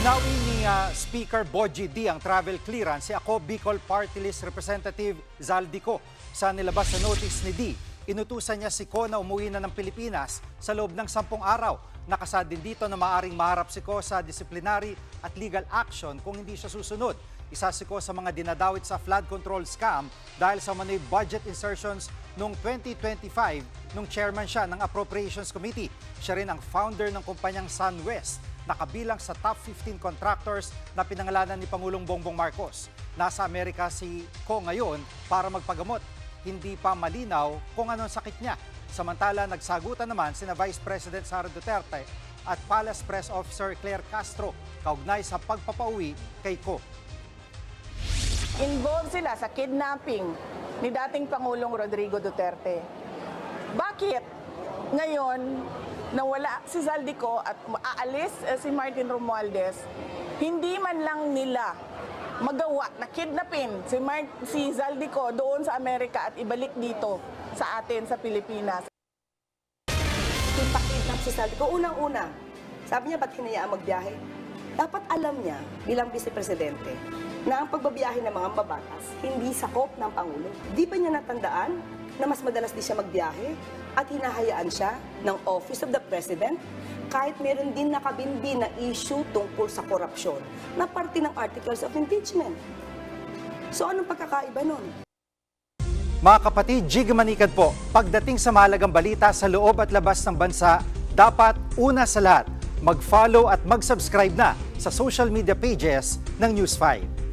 Binawi ni Speaker Bogie D ang travel clearance si Ako Bicol Party List Representative Zaldico. Sa nilabas na notice ni D, inutusan niya si Ko na umuwi na ng Pilipinas sa loob ng 10 araw. Nakasad din dito na maaring maharap si Ko sa disciplinary at legal action kung hindi siya susunod. Isa si Ko sa mga dinadawit sa flood control scam dahil sa manoy budget insertions noong 2025 nung chairman siya ng Appropriations Committee. Siya rin ang founder ng kumpanyang SunWest, nakabilang sa top 15 contractors na pinangalanan ni Pangulong Bongbong Marcos. Nasa Amerika si Ko ngayon para magpagamot. Hindi pa malinaw kung anong sakit niya. Samantala, nagsagutan naman sina Vice President Sara Duterte at Palace Press Officer Claire Castro kaugnay sa pagpapauwi kay Ko. Involved sila sa kidnapping ni dating Pangulong Rodrigo Duterte. Bakit ngayon nawala si Zaldico at aalis si Martin Romualdez, hindi man lang nila magawa na kidnapin si Zaldico doon sa Amerika at ibalik dito sa atin sa Pilipinas. Ipakidnap si Zaldico, unang-una, sabi niya ba't hinayaan magbiyahe? Dapat alam niya bilang Vice Presidente na ang pagbabiyahe ng mga mabatas hindi sakop ng Pangulo. Di ba niya natandaan na mas madalas di siya magbiyahe at hinahayaan siya ng Office of the President kahit meron din nakabinbin na issue tungkol sa korupsyon na parte ng Articles of Impeachment. So anong pagkakaiba nun? Mga kapatid, Jig Manikad po, pagdating sa mahalagang balita sa loob at labas ng bansa, dapat una sa lahat, mag-follow at mag-subscribe na sa social media pages ng News 5.